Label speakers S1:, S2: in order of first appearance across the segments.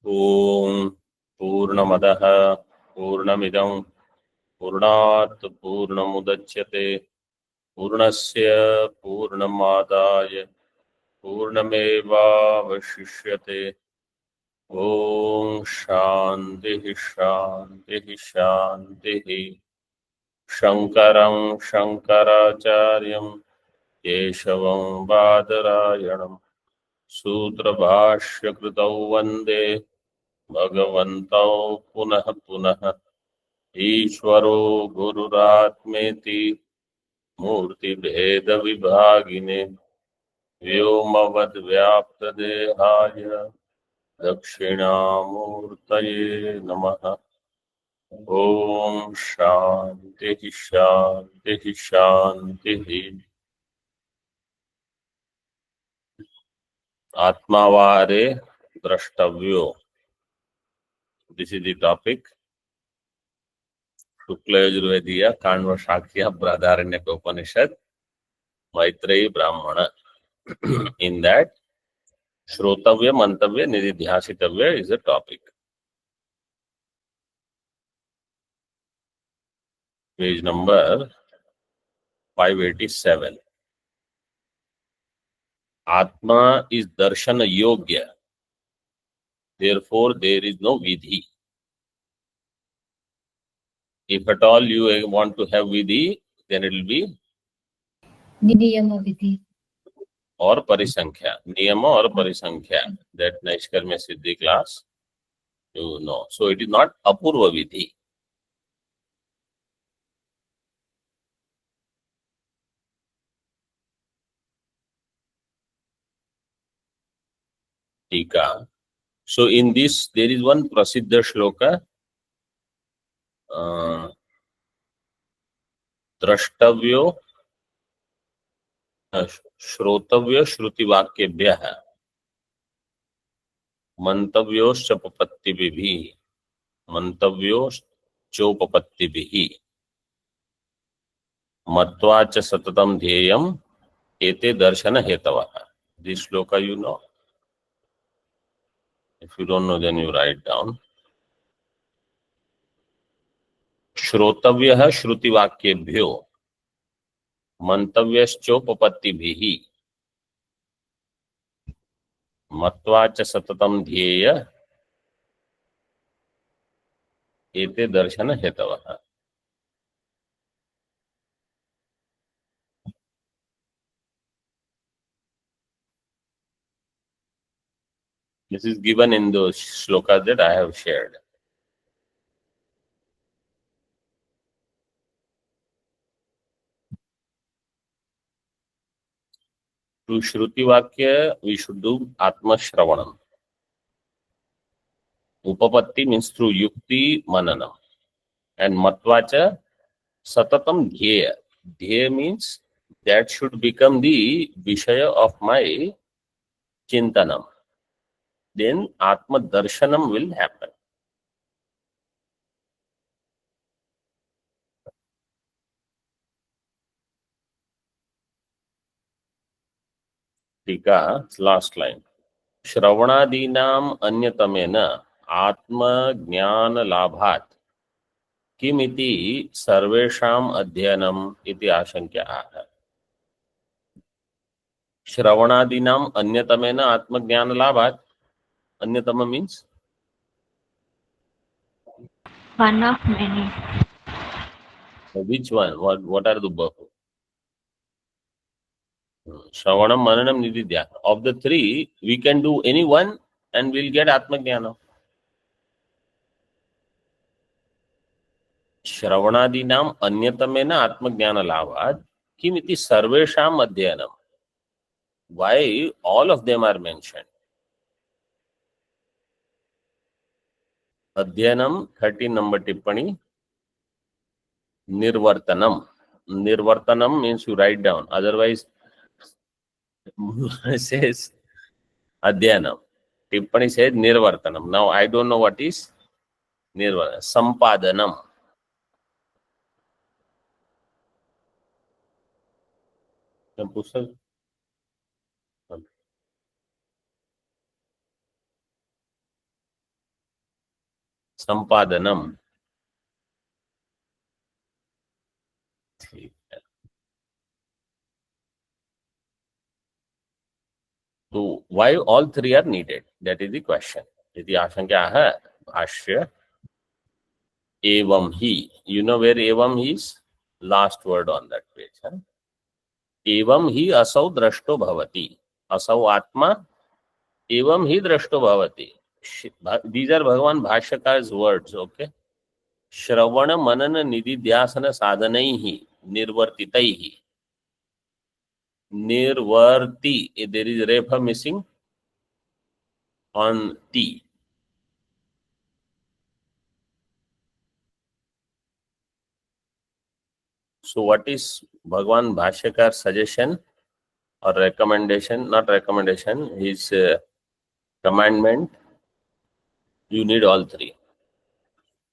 S1: ओम पूर्णमदः पूर्णमिदं पूर्णात् पूर्णमुदच्यते पूर्णस्य पूर्णमादाय पूर्णमेवावशिष्यते। ओम शांति शांति शांति। शंकरं शंकराचार्यं केशवं बादरायणं सूत्रभाष्यकृतौ वन्दे भगवन्तौ पुनः पुनः। ईश्वरो गुरुरात्मेति मूर्तिभेदविभागिने व्योमवद्व्याप्तदेहाय दक्षिणामूर्तये नमः। ओम शांति शांति शांति। आत्मावारे द्रष्टव्यो, दिस इज द टॉपिक। शुक्ल यजुर्वेदीय काण्व शाक्य बृहदारण्यक उपनिषद मैत्रेयी ब्राह्मण। In that, श्रोतव्य Mantavya निधिध्यासितव्य is a topic. Page number 587. Atma is darshan yogya. Therefore, there is no vidhi. If at all you want to have vidhi, then it will be
S2: niyama vidhi
S1: or parisankhya. Niyama or parisankhya. That Naishkarmya Siddhi class, you know. So it is not apurva vidhi. Tika. So in this, there is one prasiddha shloka. द्रष्टव्यो श्रोतव्य श्रुतिवाक्येभ्यः मंतव्योश्चोपपत्तिभिः मंतव्योश्चोपपत्तिभिः मत्वा च सततं ध्येयम् एते दर्शन हेतवः. This shloka you know. If you don't know, then you write down. श्रोतव्यः श्रुतिवाक्येभ्यो मंतव्यश्चोपपत्तिभिः मत्वा च सततं ध्येय एते दर्शन हेतवः. This is given in those shlokas that I have shared. To Shruti Vakya, we should do Atma Shravanam. Upapatti means through Yukti Mananam. And Matvacha Satatam Dhyeya. Dhyeya means that should become the Vishaya of my Chintanam. Then Atma Darshanam will happen. Tika, last line. Shravanadinam Anyatamena Atma Jnana Labhat Kimiti Sarvesham Adhyanam Iti Ashankya. श्रवणादीनाम अन्यतमेन आत्मज्ञान लाभात. अन्यतम means
S2: one of many.
S1: which one? What are the both? Shravanam, Mananam, Nididhya. Of the three, we can do any one and we'll get Atmajnana. Shravanadinam anyatamena Atmajnana labhat kimiti sarvesham adhyanam. Why all of them are mentioned? Adhyanam, 13 number tippani. Nirvartanam. Nirvartanam means you write down. Otherwise, says Adhyanam. Tippani says Nirvartanam. Now I don't know what is Nirvartanam. Sampadanam. संपादनम। ठीक है, तो why all three are needed, that is the question. यदि आशंका है भाष्य एवं ही, you know where एवं ही is, last word on that page, huh? एवं ही असौ द्रष्टो भवति, असौ आत्मा एवं ही द्रष्टो भवति. These are Bhagavan Bhashyaka's words, okay? श्रवण मनन निधिध्यासन साधनैः निर्वर्तितैः. Nirvarti, there is refa missing on T. So what is Bhagavan Bhashyakar's suggestion or recommendation? Not recommendation, his commandment. You need all three.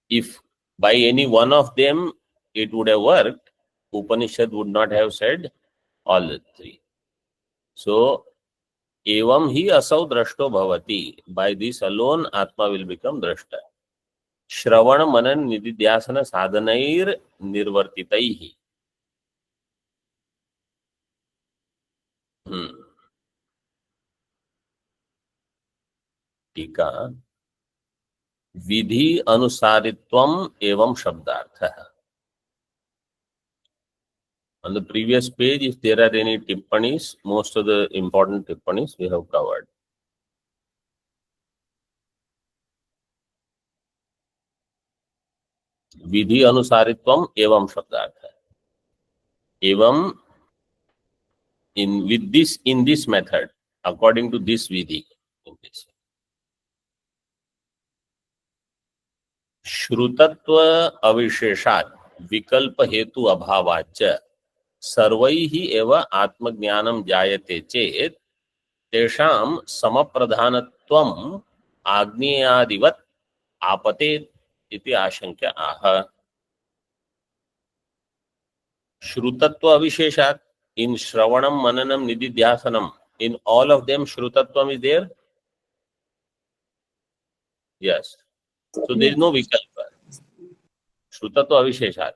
S1: If by any one of them it would have worked, Upanishad would not have said all the three. So, evam hi asau drashto bhavati. By this alone, Atma will become drashta. Shravan manan nididhyasana sadhanair nirvartitaihi. टीका विधि अनुसारित्वम एवं शब्दार्थः. On the previous page, if there are any tippanis, most of the important tippanis we have covered. विधि अनुसारित्वम एवं शब्दार्थः. एवं in this method, according to this vidhi, in this. श्रुतत्व अविशेषात् विकल्प हेतु अभावाच्च सर्वैः एव आत्मज्ञानं जायते चेत् तेषां समप्रधानत्वम् आग्नेयादिवत् आपतेत् इति आशंक्य आह. श्रुतत्व अविशेषात्, in Shravanam, Mananam, Nididhyasanam, in all of them Shrutatvam is there? Yes. So there is no Vikalpa. Shrutatva Avisheshat.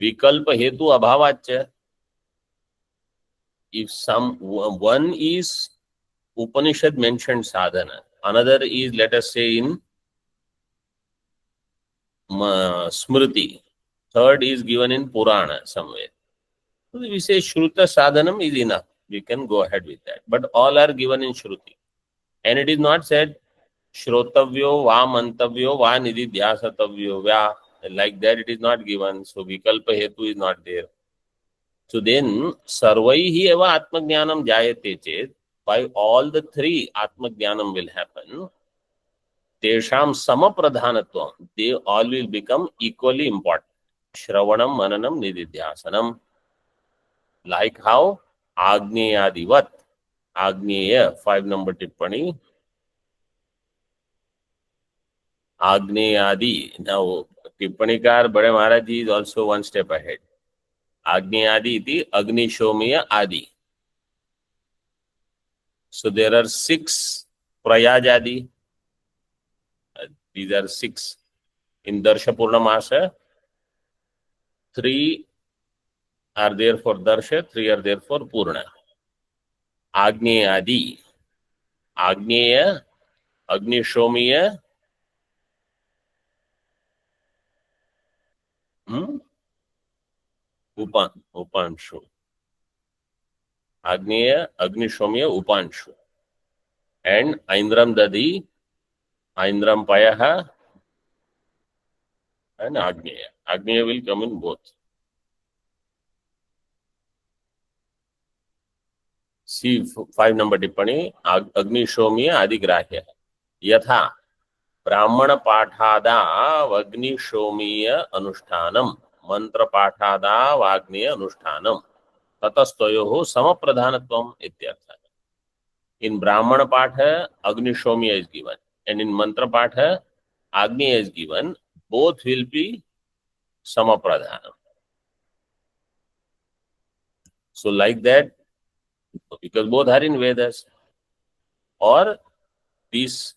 S1: Vikalpa Hetu Abhavacha. If one is Upanishad mentioned sadhana, another is, let us say, in Smriti, third is given in Purana somewhere. So we say Shruta sadhanam is enough. We can go ahead with that. But all are given in Shruti. And it is not said Shrotavyo va mantavyo va nididhyasatavyo va. Like that it is not given. So Vikalpa Hetu is not there. So then Sarvaihi eva Atmajnanam jayate chet. By all the three Atmajnanam will happen. Tesham samapradhanatvam. They all will become equally important. Shravanam, Mananam, Nididhyasanam. Like how Agneyadivat, Agneya, 5 number tippani. Agneyadi. Now, tippanikar Bade Maharaj is also one step ahead. Agneyadi iti Agni Shomiya Adi. So there are 6 Prayajadi. These are 6. In Darsha Purnamasa, 3 are there for Darsha, 3 are there for Purna. Agneyadi, Agneya, Agni Shomiya, Upanshu. Agneya, Agni Shomiya, Upanshu. And Aindram Dadi, Aindram Payaha, and Agneya. Agneya will come in both. See 5 number tippani, Agni Shomiya Adigrahya. Yatha Brahmana Pathada Agni Shomiya Anushtanam, Mantra Pathada Agneya Anushtanam, Tatastoyoho Samapradhanatvam ityartha. In Brahmana Patha, Agni Shomiya is given, and in Mantra Patha, Agneya is given. Both will be Samapradhanam. So like that, because both are in Vedas, or this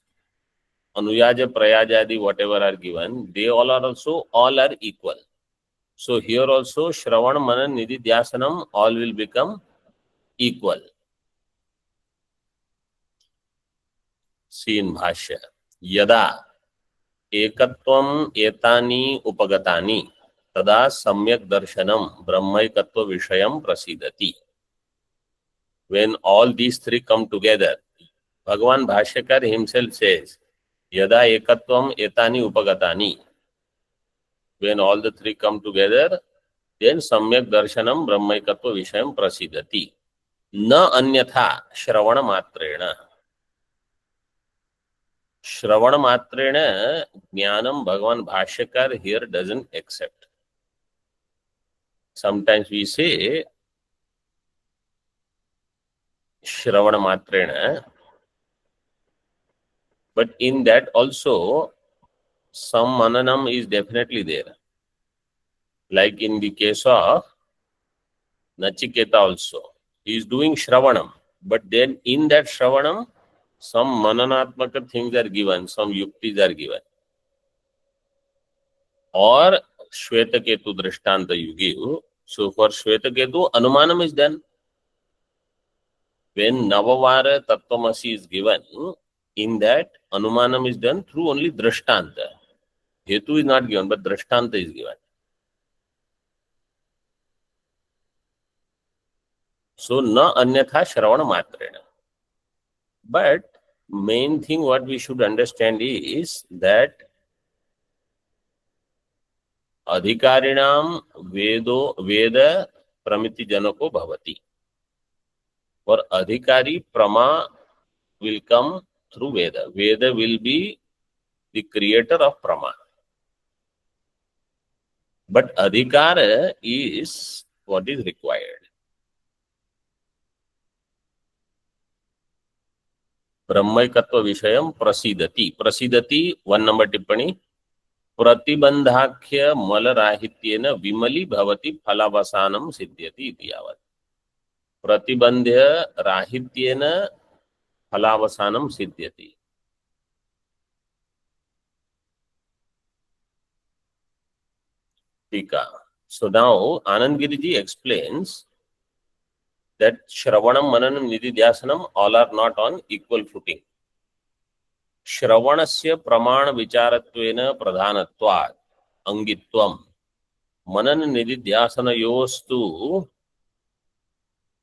S1: Anuyaja, Prayajadi, whatever are given, they all are equal. So here also Shravan, Manan, Nidhi, Dhyasanam, all will become equal. See in Bhashya. Yada ekatvam etani upagatani tada samyak darshanam brahmaikatva vishayam prasidati. When all these three come together, Bhagavan Bhashyakar himself says, Yada ekatvam etani upagatani. When all the three come together, then samyak darshanam brahmaikatva vishayam prasidati. Na anyatha shravana matrena. Shravana matrena jnanam Bhagavan Bhashyakar here doesn't accept. Sometimes we say Shravana matrena, but in that also some mananam is definitely there. Like in the case of Nachiketa also. He is doing Shravanam, but then in that Shravanam, some mananatmaka things are given, some yuktis are given. Or Shvetaketu Drishtanta you give. So for Shvetaketu, Anumanam is done. When Navavara Tattvamasi is given, in that Anumanam is done through only Drishtanta. Hetu is not given, but Drishtanta is given. So na anyatha Shravana matrena. But main thing what we should understand is that adhikarinam veda pramiti janako bhavati. For adhikari, prama will come through Veda. Veda will be the creator of prama. But adhikara is what is required. Brahmaikatva Vishayam prasidati. Prasidati, 1 number tippani. Pratibandhakhya malarahityena vimali bhavati phalavasanam siddhyati iti yavat. Pratibandhya rahityena phalavasanam siddhyati. Tika. So now Anand Giriji explains that Shravanam, Mananam, Nidhi, Dhyasanam all are not on equal footing. Shravanasya pramana vicharatvena pradhanatvat angitvam Manana Nidhi Dhyasana yostu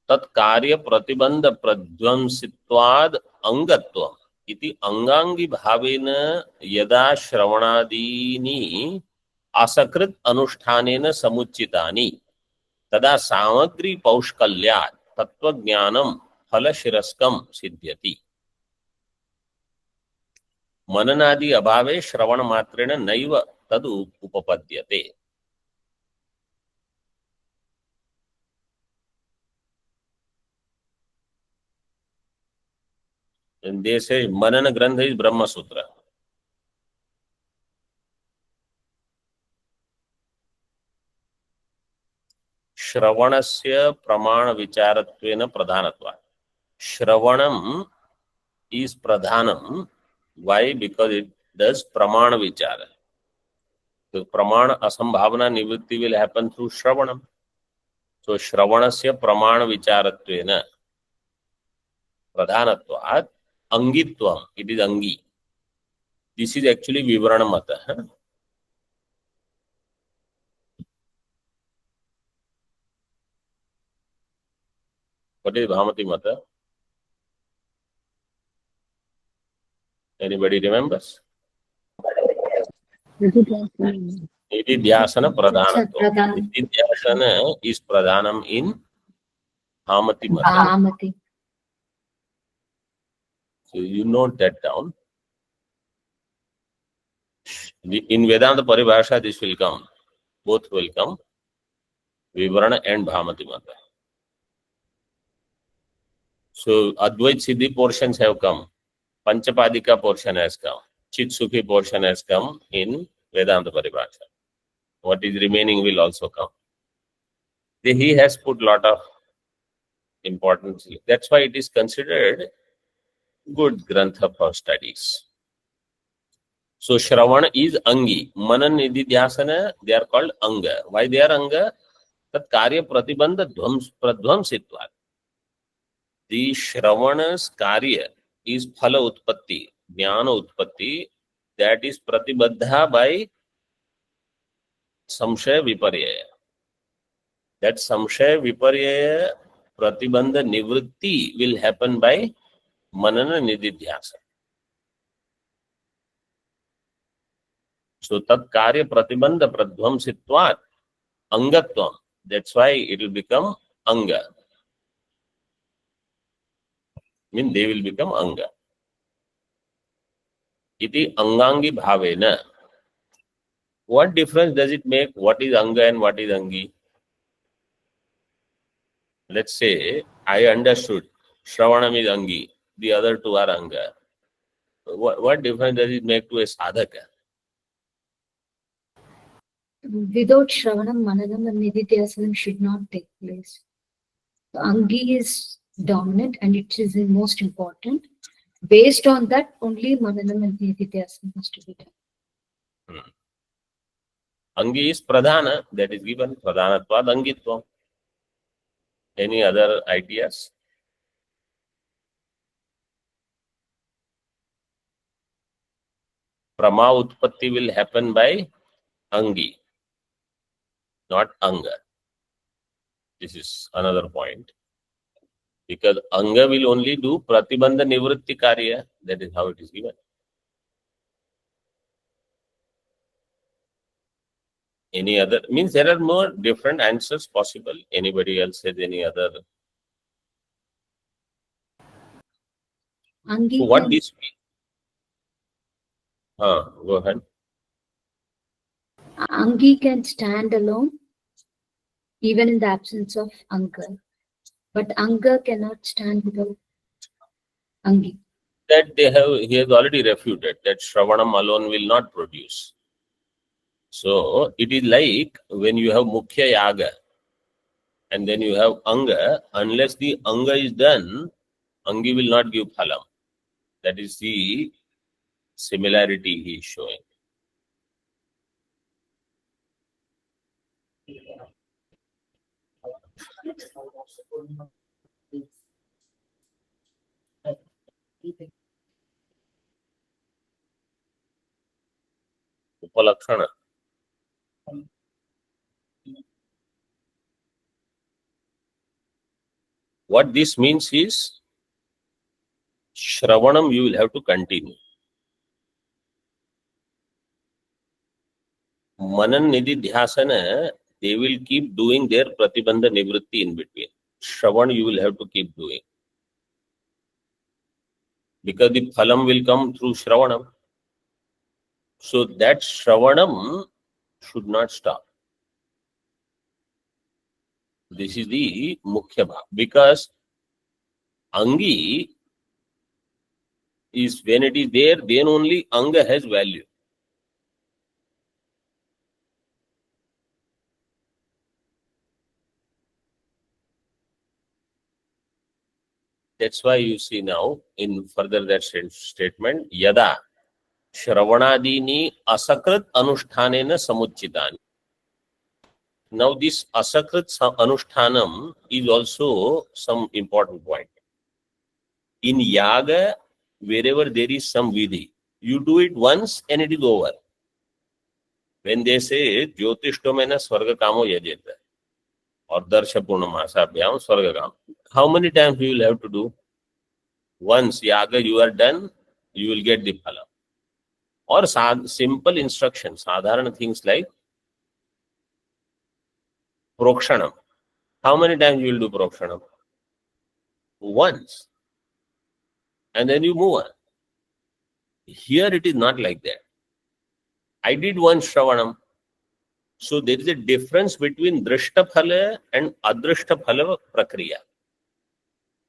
S1: tat karya pratibandha pradvamsitvad angatvam iti angangi bhavena yada shravanadini asakrit anushthanena samuchitani tada samagri paushkalyat tattva jnanam phala shiraskam siddhyati. Mananadi abhave shravana matrena naiva tadu upapadyate. And they say Manana Grantha is Brahma Sutra. Shravanasya pramana vicharatvena pradhanatva. Shravanam is pradhanam. Why? Because it does pramana vichara. The pramana asambhavana nivritti will happen through shravanam. So shravanasya pramana vicharatvena pradhanatvat angitvam. It is angi. This is actually Vivarana Mata. What is Bhamati Mata? Anybody remembers? Nidhi Dhyasana Pradhanatva. Nidhi Dhyasana is Pradhanam in Bhamati Mata.
S2: Bhamati.
S1: So you note that down. In Vedanta Paribhasha, this will come. Both will come. Vivarana and Bhamati Mata. So Advait Siddhi portions have come. Panchapadika portion has come. Chit Sukhi portion has come in Vedanta Paribhasha. What is remaining will also come. He has put lot of importance. That's why it is considered good grantha for studies. So Shravana is Angi. Manan Nididhyasana, they are called Anga. Why they are Anga? Tat Karya Pratibandha Pradvamsitvat. The Shravana's Karya is Phala Utpatti, Jnana Utpatti, that is Pratibadha by Samshaya Viparyaya. That Samshaya Viparyaya Pratibandha Nivritti will happen by Manana Nididhyasana. So tat karya pratibandha pradvamsitvat angatvam. That's why it will become anga. Mean they will become anga. Iti angangi bhavena. What difference does it make? What is anga and what is angi? Let's say I understood Shravanam is angi, the other two are anga. What difference does it make to a sadhaka?
S2: Without Shravanam, Mananam and Nididhyasanam should not take place. The Angi is dominant and it is the most important. Based on that, only Mananam and Nididhyasanam has to be done.
S1: Angi is pradhana, that is given. Pradhanatvad angitvam. Any other ideas? Prama utpatti will happen by Angi, not Anga. This is another point. Because Anga will only do Pratibandha Nivritti Karya. That is how it is given. Any other? Means there are more different answers possible. Anybody else has any other?
S2: Angi
S1: So what
S2: can,
S1: this means? Go ahead.
S2: Angi can stand alone even in the absence of Anga. But Anga cannot stand without Angi.
S1: That he has already refuted that Shravanam alone will not produce. So it is like when you have Mukhya Yaga and then you have Anga, unless the Anga is done, Angi will not give phalam. That is the similarity he is showing. Upalakshana. What this means is Shravanam you will have to continue. Manan Nididhyasana, they will keep doing their Pratibandha Nivritti in between. Shravan you will have to keep doing. Because the phalam will come through Shravanam. So that Shravanam should not stop. This is the Mukhya Bhav. Because Angi is when it is there, then only Anga has value. That's why you see now in further that statement, Yada Shravanadini Asakrit Anushtanena Samuchitani. Now this Asakrit Anushtanam is also some important point. In Yaga, wherever there is some Vidhi, you do it once and it is over. When they say Jyotishtomena Swarga Kamo Yajeta or Darsha Purnamasa Swarga Kamo, how many times you will have to do? Once Yaga you are done, you will get the phala. Or simple instructions, sadharana things like Prokshanam. How many times you will do Prokshanam? Once. And then you move on. Here it is not like that. I did one Shravanam. So there is a difference between Drishta Phala and Adrishta Phala Prakriya.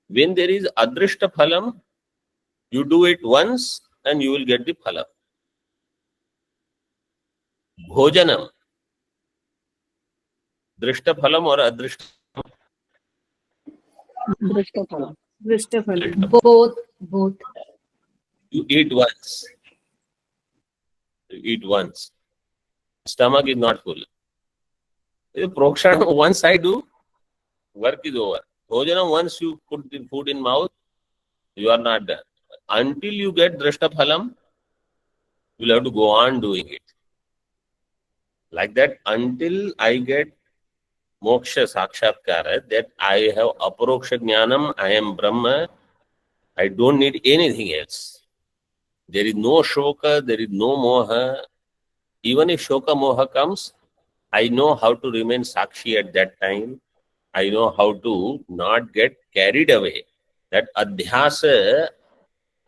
S1: When there is Adrishta Phalam, you do it once and you will get the Phalam. Bhojanam. Drishta Phalam or Adrishta?
S3: Drishtapalam. Drishtapalam.
S2: Both.
S1: You eat once. You eat once. Stomach is not full. Prokshana, once I do, work is over. Bhojanam, once you put the food in mouth, you are not done. Until you get Drashtaphalam, you will have to go on doing it. Like that, until I get Moksha Sakshatkara, that I have Aparoksha Jnanam, I am Brahma, I don't need anything else. There is no Shoka, there is no Moha. Even if Shoka Moha comes, I know how to remain Sakshi at that time. I know how to not get carried away. That Adhyasa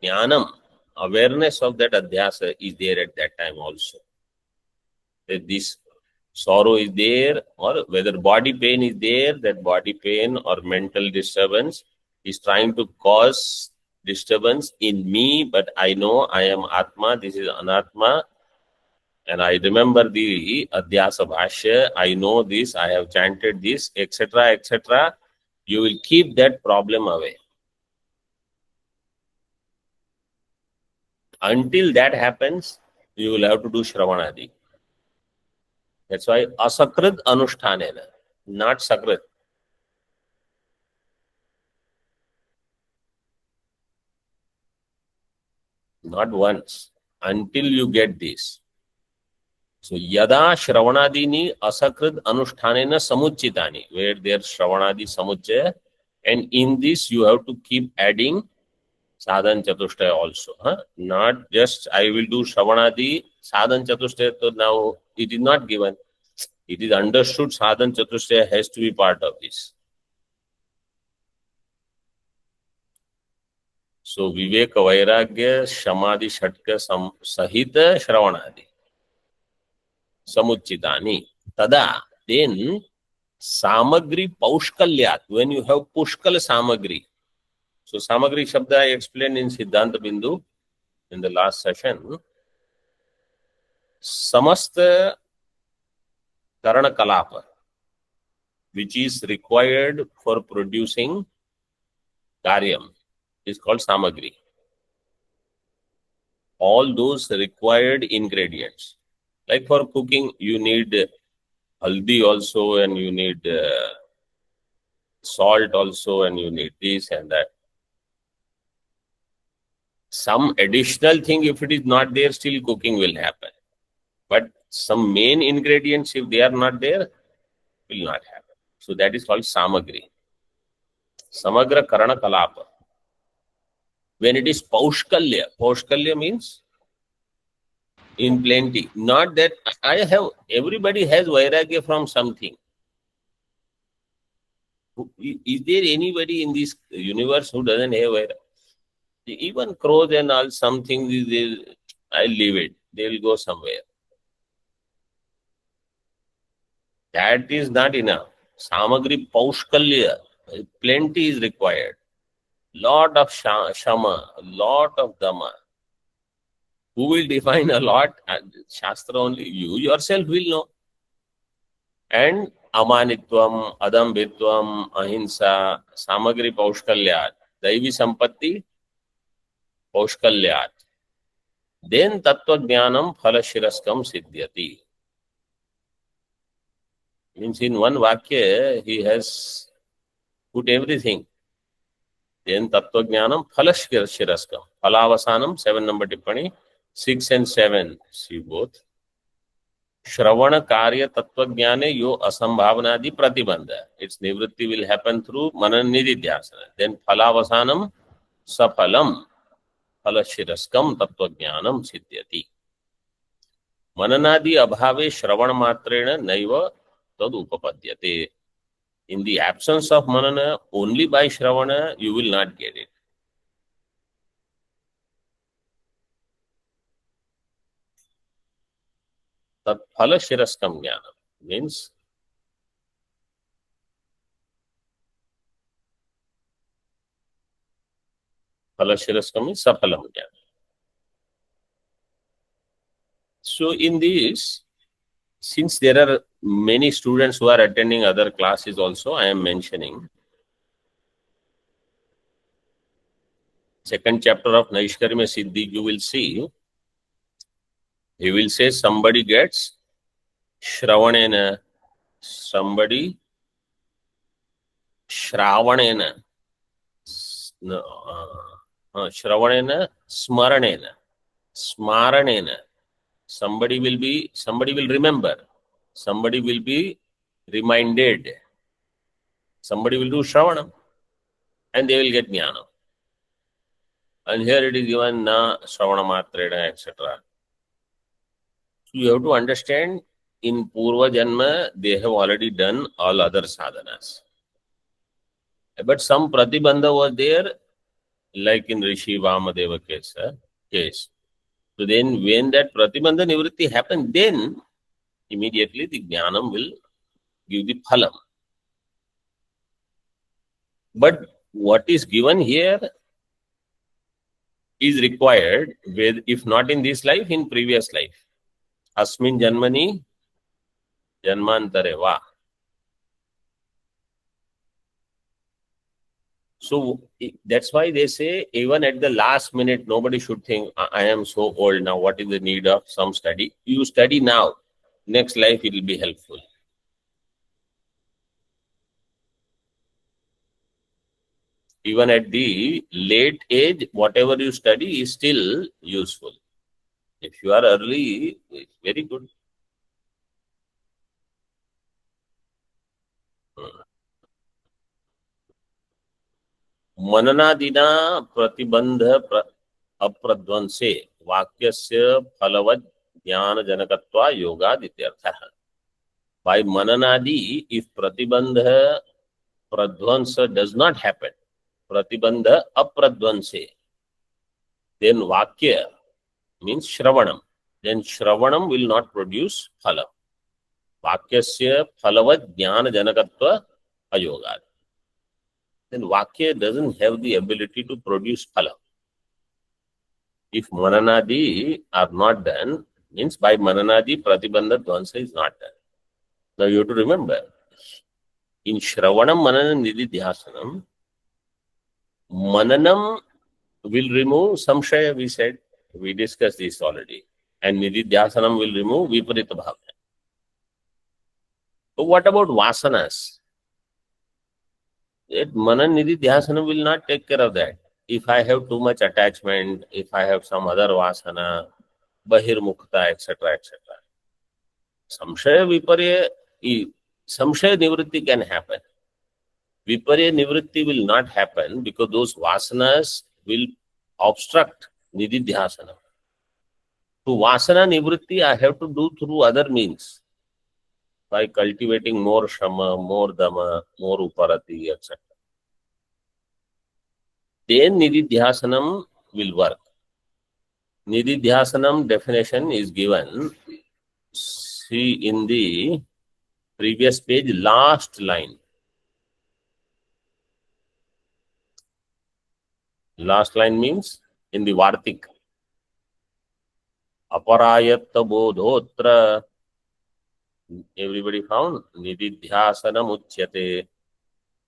S1: Jnanam, awareness of that Adhyasa is there at that time also. That this sorrow is there, or whether body pain is there, that body pain or mental disturbance is trying to cause disturbance in me, but I know I am Atma, this is Anatma, and I remember the Adhyasa Bhashya, I know this, I have chanted this, etc., etc. You will keep that problem away. Until that happens, you will have to do Shravanadi. That's why Asakrit Anushtanena, not Sakrit. Not once, until you get this. So, yada Shravanadini Asakrit Anushtanena Samuchitani, where there's Shravanadi Samuchaya, and in this you have to keep adding Sadhan Chatushtaya also. Not just I will do Shravanadi, Sadhan Chatushtaya, so now it is not given. It is understood Sadhan Chatushtaya has to be part of this. So, Viveka Vairagya Shamadhi Shatka Sahita Shravanadi Samuchitani. Tada, then Samagri Paushkalyat, when you have Pushkal Samagri. So, Samagri Shabda I explained in Siddhanta Bindu in the last session. Samasta Karana Kalapa, which is required for producing Karyam, is called Samagri. All those required ingredients. Like for cooking, you need haldi also, and you need salt also, and you need this and that. Some additional thing, if it is not there, still cooking will happen. But some main ingredients, if they are not there, will not happen. So that is called Samagri. Samagra Karana Kalapa. When it is Paushkalya, Paushkalya means in plenty. Not that everybody has Vairagya from something. Is there anybody in this universe who doesn't have Vairagya? Even crows and all, something, I'll leave it. They will go somewhere. That is not enough. Samagri Paushkalya, plenty is required. Lot of Shama, lot of Dhamma. Who will define a lot? Shastra only. You yourself will know. And Amanitvam, Adambhitvam, Ahimsa, Samagri Paushkalyat, Daivi Sampatti Paushkalyat. Then Tattva Jnanam Phalashiraskam Siddhyati. Means in one Vakya, he has put everything. Then Tattva Jnanam Phalashiraskam. Phalavasanam, 7 number Tippani, 6 and 7, see both. Shravana Karya Tattva Jnane Yo Asambhavanadi Pratibandha. Its nivritti will happen through Manan Nididhyasana. Then Phalavasanam Saphalam Phalashiraskam Tattva Jnanam Siddhyati. Mananadi Abhave Shravana Matrena Naiva Tad Upapadyate. In the absence of Manana, only by Shravana, you will not get it. Tat Phalashiraskam Jnanam means Phalashiraskam is Saphalam Jnanam. So in this, since there are many students who are attending other classes also, I am mentioning second chapter of Naishkarmya Siddhi, you will see He will say somebody gets Shravanena, somebody Shravanena, Shravanena, Smaranena, Smaranena. Somebody will remember, somebody will be reminded, somebody will do Shravanam, and they will get Jnana. And here it is given na Shravana Matrena, etc. So you have to understand, in Purva Janma, they have already done all other sadhanas. But some Pratibandha was there, like in Rishi Vamadeva case. So then when that Pratibandha Nivritti happened, then immediately the Jnanam will give the phalam. But what is given here is required, if not in this life, in previous life. Asmin Janmani Janmantare va. So that's why they say, even at the last minute, nobody should think, I am so old now, what is the need of some study? You study now, next life it will be helpful. Even at the late age, whatever you study is still useful. If you are early, it's very good. मननादिना प्रतिबंध अप्रध्वंसे वाक्यस्य फलवत् ज्ञान जनकत्वा योगाद इत्यर्थः. By mananadi, if pratibandha pradhvansa does not happen, pratibandha apradhvanse, then vakya means shravanam. Then shravanam will not produce phala. Vakyasya phalavat jnana janakatva ayogad. Then vakya doesn't have the ability to produce phala. If mananadi are not done, means by mananadi pratibandha dvansa is not done. Now you have to remember, in Shravanam Mananam Nididhyasanam, Mananam will remove Samshaya, we said. We discussed this already. And Nididhyasanam will remove Viparita Bhavana. So what about Vasanas? That Manan Nididhyasanam will not take care of that. If I have too much attachment, if I have some other Vasana, Bahirmukta, etc., etc. Samshaya Viparya, Samshaya Nivritti can happen. Viparya Nivritti will not happen because those Vasanas will obstruct Nididhyasana. To Vasana Nivritti, I have to do through other means. By cultivating more Shama, more Dhamma, more Uparati, etc. Then Nididhyasanam will work. Nididhyasanam definition is given. See in the previous page, last line. Last line means in the Vartik. Aparayatta bodhotra. Everybody found? Nididhyasanam uchyate.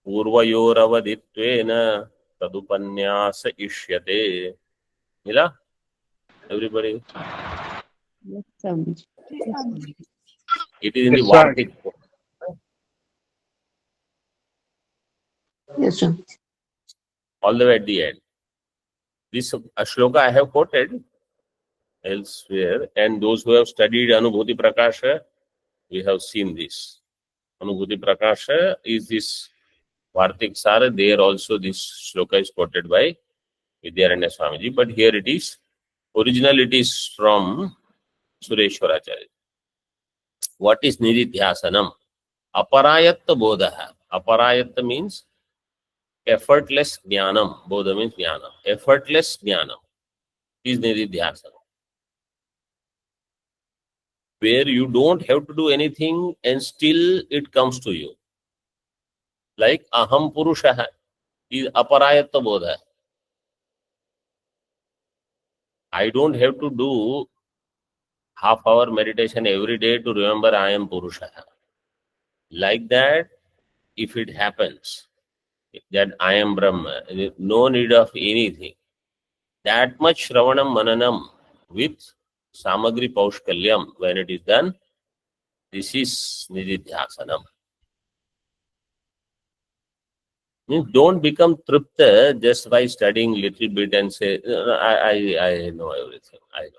S1: Purvayoravaditvena tadupanyasa ishyate. Mila? Everybody?
S3: Yes, Swamiji.
S1: It is in the
S4: Yes, sir.
S1: Vartik.
S3: Yes, Swamiji.
S1: All the way at the end. This shloka I have quoted elsewhere, and those who have studied Anubhuti Prakasha, we have seen this. Anubhuti Prakasha is this Vartik Sara. There also this shloka is quoted by Vidyaranya Swamiji, but here it is. Original it is from Sureshwaracharya. What is Nididhyasanam? Aparayatta bodha. Aparayatta means effortless jnanam. Bodha means jnanam. Effortless jnanam is Nididhyasanam. Where you don't have to do anything and still it comes to you. Like aham purushaha is aparayatta bodha. I don't have to do half-hour meditation every day to remember I am purushaha. Like that, if it happens that I am Brahma, no need of anything. That much Shravanam Mananam with Samagri Paushkalyam, when it is done, this is Nididhyasanam. Means don't become tripta just by studying little bit and say, I know everything. I know.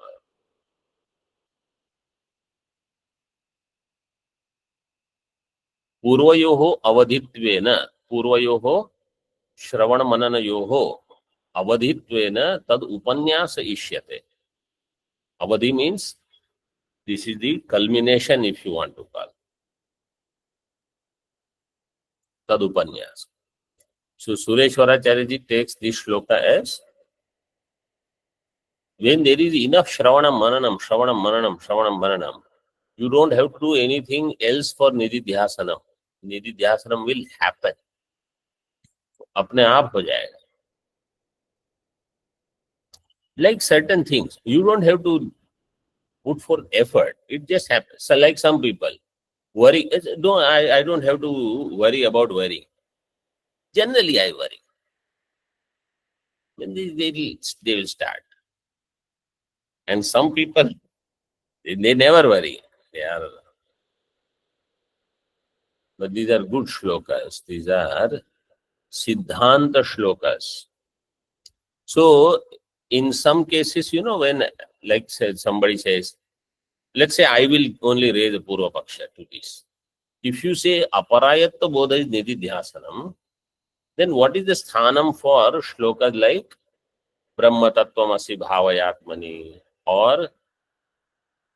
S1: पूर्वयोः अवधित्वेन पूर्वयोः श्रवण मननयोः अवधित्वेन तद उपन्यास इष्यते. Avadhi means this is the culmination, if you want to call. Tad upanyas. So Sureshwaracharya ji takes this shloka as when there is enough shravanam mananam, you don't have to do anything else for nididhyasanam. Nididhyasanam will happen. अपने आप हो जाएगा. Like certain things, you don't have to put for effort. It just happens. So like some people worry. No, I don't have to worry about worrying. Generally, I worry. Then they will start. And some people, they never worry. But these are good shlokas. These are Siddhanta shlokas. So, in some cases, when, like somebody says, let's say I will only raise a Purva Paksha to this. If you say Aparayatta Bodha is Nididhyasanam, then what is the sthanam for shlokas like Brahma Tattvamasi Bhavayatmani or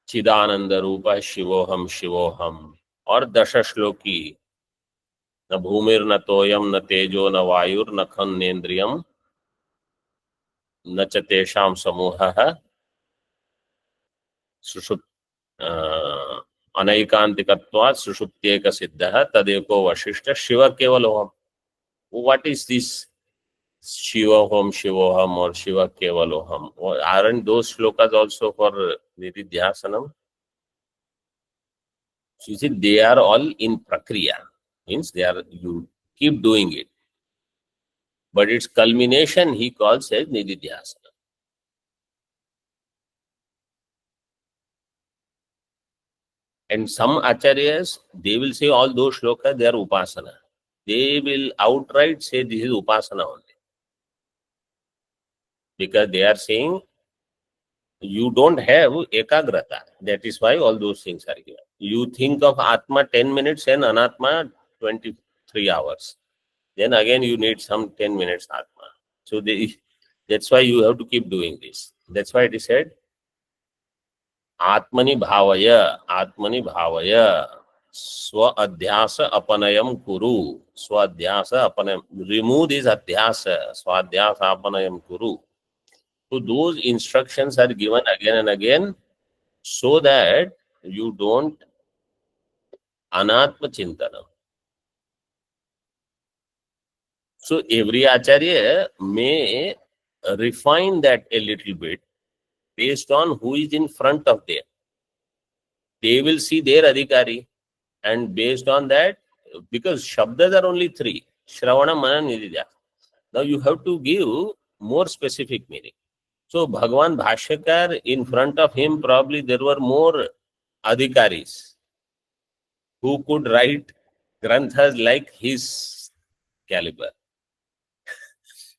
S1: Chidananda Rupa Shivoham or Dasha Shloki Na Bhumir Na Toyam Na Tejo Na Vayur Na Khan Nendriyam Na Chatesham Samuhaha Sushut Anaikantikatvat Sushuptyeka Siddhaha Tadeko Vashishta Shiva Kevaloham. What is this Shivoham or Shiva Kevaloham? Aren't those shlokas also for Nididhyasanam? So you see, they are all in prakriya. Means you keep doing it. But its culmination he calls as Nididhyasana. And some acharyas, they will say all those shlokas, they are upasana. They will outright say this is upasana only. Because they are saying you don't have ekagrata. That is why all those things are given. You think of Atma 10 minutes and Anatma 23 hours. Then again you need some 10 minutes Atma. So that's why you have to keep doing this. That's why it is said, Atmani bhavaya, swa adhyasa apanayam kuru, swa adhyasa apanayam. Remove this adhyasa, swa adhyasa apanayam kuru. So those instructions are given again and again so that you don't anatma chintanam. So every acharya may refine that a little bit based on who is in front of them. They will see their adhikari, and based on that, because shabdas are only three, Shravana, Mana, Nididhyasana. Now you have to give more specific meaning. So Bhagavan Bhashyakar, in front of him, probably there were more adhikaris who could write granthas like his caliber.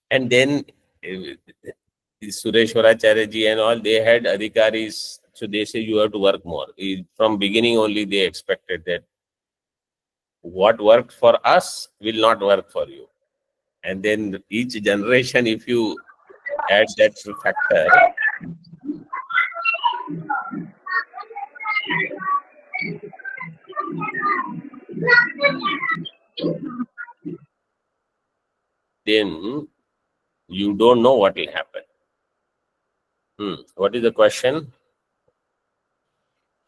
S1: And then Sureshwaracharya ji and all, they had adhikaris. So they say you have to work more. From beginning only they expected that what worked for us will not work for you. And then each generation, if you add that factor, then you don't know what will happen. What is the question?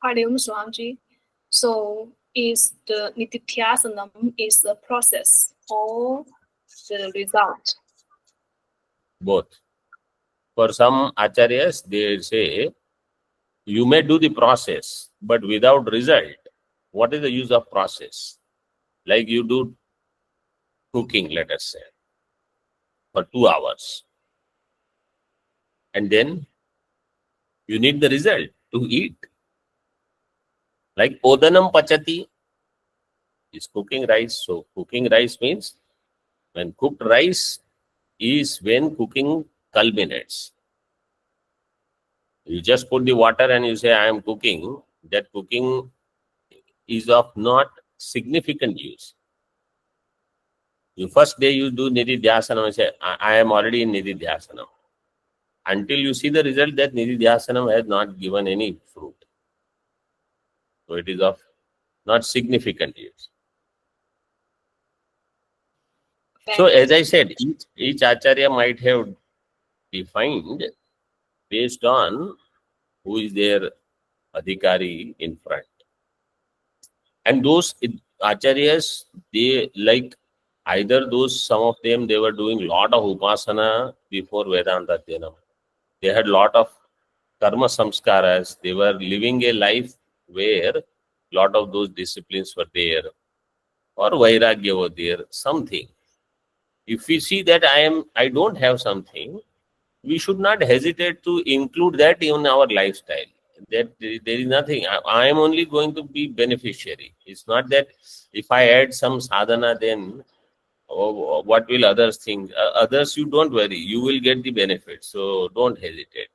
S4: Hariom Swamiji. So is the Nididhyasanam is the process or the result?
S1: Both. For some acharyas, they say, you may do the process, but without result. What is the use of process? Like you do cooking, let us say, for 2 hours. And then you need the result. to eat. Like odanam pachati is cooking rice. So cooking rice means when cooked rice is when cooking culminates. You just put the water and you say, I am cooking. That cooking is of not significant use. The first day you do nididhyasanam and say, I am already in nididhyasanam. Until you see the result, that nididhyasanam has not given any fruit. So it is of not significant use. So as I said, each acharya might have defined based on who is their adhikari in front. And those acharyas, they like either those, some of them, they were doing lot of upasana before Vedanta Adhyanam. They had lot of karma samskaras. They were living a life where lot of those disciplines were there, or vairagya was there, something. If we see that I don't have something, we should not hesitate to include that in our lifestyle. That there is nothing. I am only going to be beneficiary. It's not that if I add some sadhana, then what will others think? Others, you don't worry. You will get the benefit. So don't hesitate.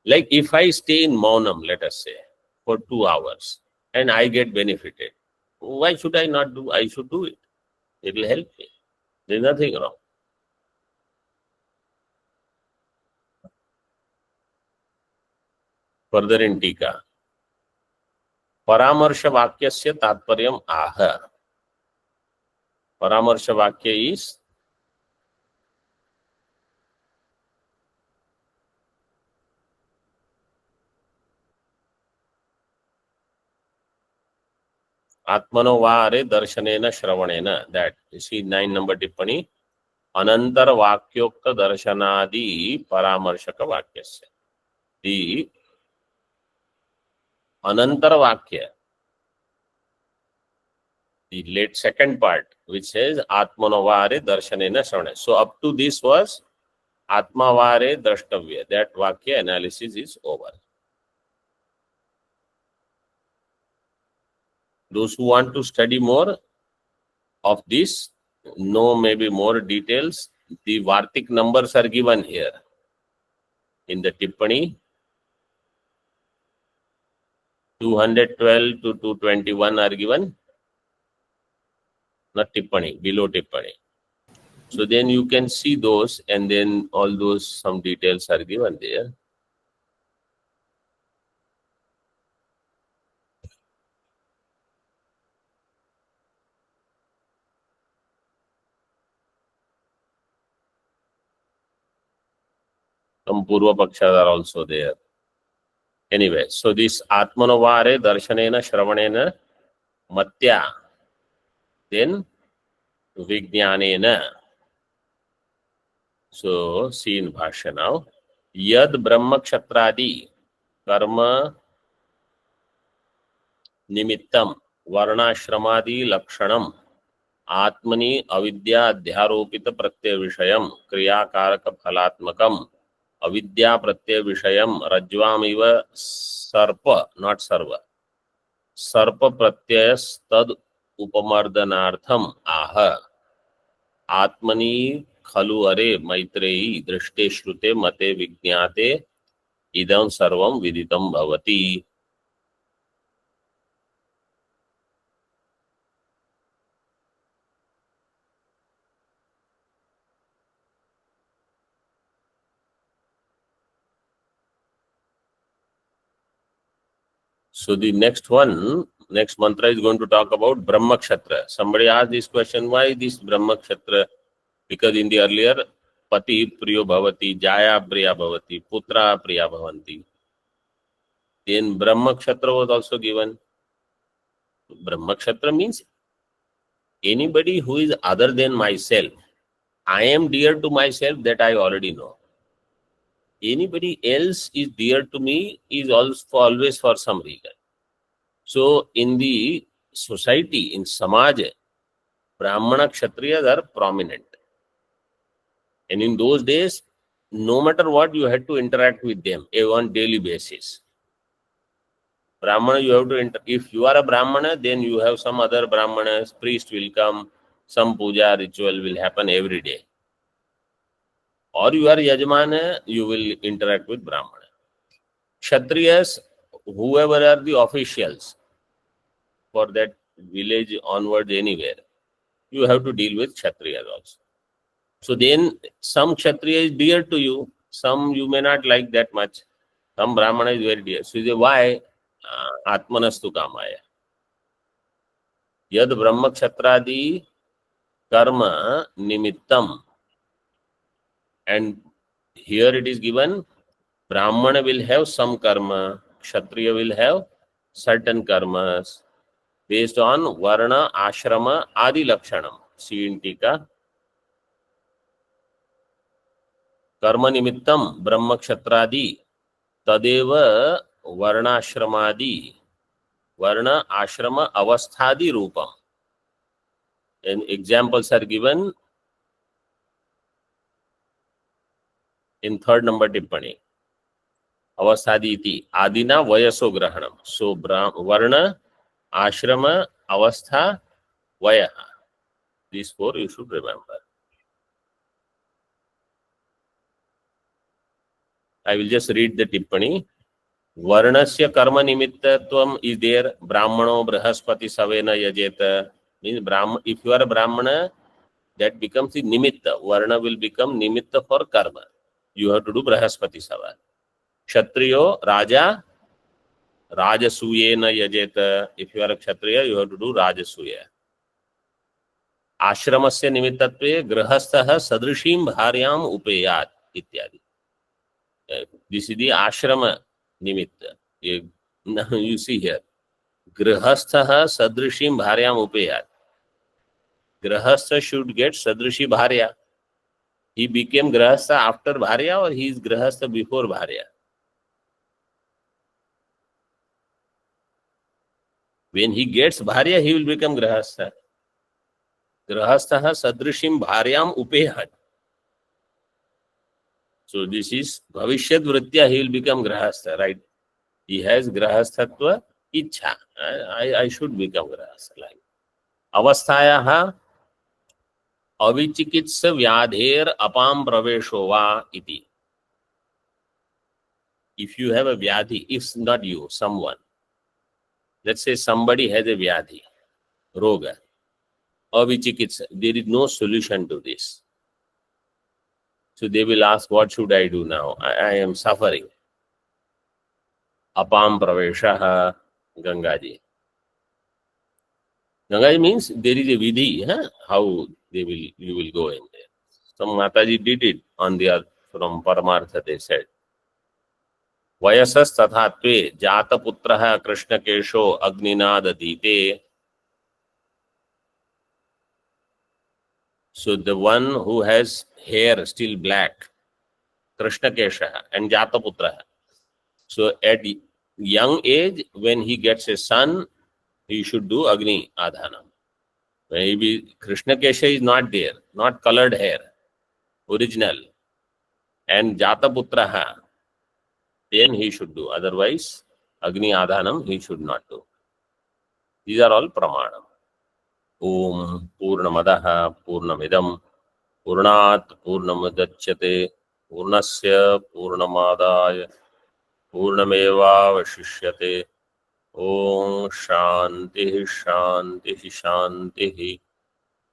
S1: Like if I stay in Maunam, let us say, for 2 hours and I get benefited, why should I not do? I should do it. It will help me. There's nothing wrong. Further in Tika, Paramarsha Vakyasya Tatparyam Aha. Paramarsha Vakya is Atmano Vare Darshanena Shravanena. That you see 9 number Tippani. Anantar Vakyokta Darshanadi Paramarshaka Vakyasya. The Anantar Vakya, the late second part, which says Atmanovare Darshanena Shravana. So up to this was Atmavare Drashtavya. That Vakya analysis is over. Those who want to study more of this, know maybe more details, the Vartik numbers are given here in the Tippani. 212 to 221 are given, not Tippani, below Tippani. So then you can see those, and then all those, some details are given there. Some Purva Pakshas are also there. Anyway, so this Atmanovare Darshanena Shravanena Matya, then Vijnanena. So see in Bhashya now. Yad Brahma Kshatradi Karma Nimittam Varnashramadi Lakshanam Atmani Avidya Adhyaropita Pratyaya Vishayam Kriya Karaka Phalatmakam Avidya Pratyaya Vishayam Rajvamiva Sarpa, not Sarva. Sarpa Pratyayas Tad Upamardanartham Aha Atmani Khalu Are Maitreyi Drishte Shrute Mate Vijnate Idam Sarvam Viditam Bhavati. So the next one, next mantra is going to talk about Brahma Kshatra. Somebody asked this question, why this Brahma Kshatra? Because in the earlier, Pati Priyo Bhavati, Jaya Priya Bhavati, Putra Priya Bhavanti. Then Brahma Kshatra was also given. Brahma Kshatra means anybody who is other than myself. I am dear to myself, that I already know. Anybody else is dear to me is also always for some reason. So in the society, in Samaj, Brahmana Kshatriyas are prominent. And in those days, no matter what, you had to interact with them on daily basis. Brahmana, you have to enter. If you are a Brahmana, then you have some other Brahmanas, priest will come, some puja ritual will happen every day. Or you are Yajmana, you will interact with Brahmana. Kshatriyas, whoever are the officials for that village onwards anywhere, you have to deal with Kshatriyas also. So then some Kshatriya is dear to you, some you may not like that much. Some Brahmana is very dear. So you say, why? Atmanastu kamaya. Yad Brahma Kshatradi karma nimittam. And here it is given, Brahmana will have some karma, Kshatriya will have certain karmas based on Varna, Ashrama, Adi Lakshanam. See in Tika. Karma nimittam Brahma Kshatradi Tadeva Varnashramadi Varna Ashrama Avasthadi Rupam. And examples are given in third number tippani. Avasthadi iti Adina Vayaso Grahanam. So Varna, Ashrama, Avastha, Vayaha. These four you should remember. I will just read the tippani. Varnasya karma nimittatvam is there. Brahmano Brahaspati Savena Yajeta. Means if you are a Brahmana, that becomes the nimitta. Varna will become nimitta for karma. You have to do Brahaspati Sava. Kshatriyo Raja Rajasuyena Yajeta. If you are a Kshatriya, you have to do Rajasuya. Ashramasya nimittatve grahastha sadrishim bharyam upeyat ityadi. This is the ashrama nimitta. You see here. Grahastha sadrishim bharyam upeyat. Grahastha should get sadrishi bharya. He became grahastha after bharya or he is grahastha before bharya? When he gets bharya, he will become grahastha. Grahastha sadrishim bharyam upeyat. So this is bhavishyat vritya, he will become grahastha, right? He has grahasthatva ichha. I should become grahastha. Like avasthayaha avichikitsa vyadher apam pravesho va iti. If you have a vyadhi, if not you, someone, let's say somebody has a vyadhi, roga, avichikitsa, there is no solution to this. So they will ask, what should I do now? I am suffering. Apam praveshaha Gangaji. Gangaji means there is a vidhi, how you will go in there. Some Mataji did it on the earth from Paramartha, they said. Vayasas tathatve jata putraha Krishna kesho agninadadite. So the one who has hair still black, Krishna kesha and jata putraha. So at young age, when he gets a son, he should do Agni Adhanam. Maybe Krishna Kesha is not there, not colored hair, original, and Jata Putraha, then he should do. Otherwise, Agni Adhanam he should not do. These are all Pramanam. Om Purnamadaha Purnamidam Purnat Purnamadachyate Purnasya Purnamadaya Purnameva Vashishyate. Om Shanti Shanti Shanti.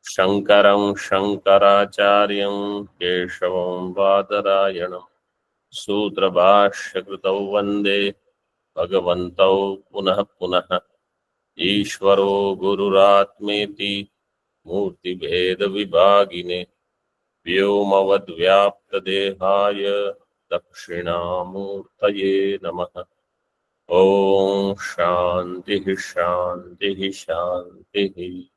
S1: Shankaram Shankaracharyam Keshavam Vadarayanam Sutra Bhashya Kritau Vande Bhagavantau Punah Punah Ishvaro Gururatmeti Murti Bheda Vibhagine Vyomavad Vyapta Dehaya Dakshinamurtaye Namaha. Om Shanti Shanti Shanti.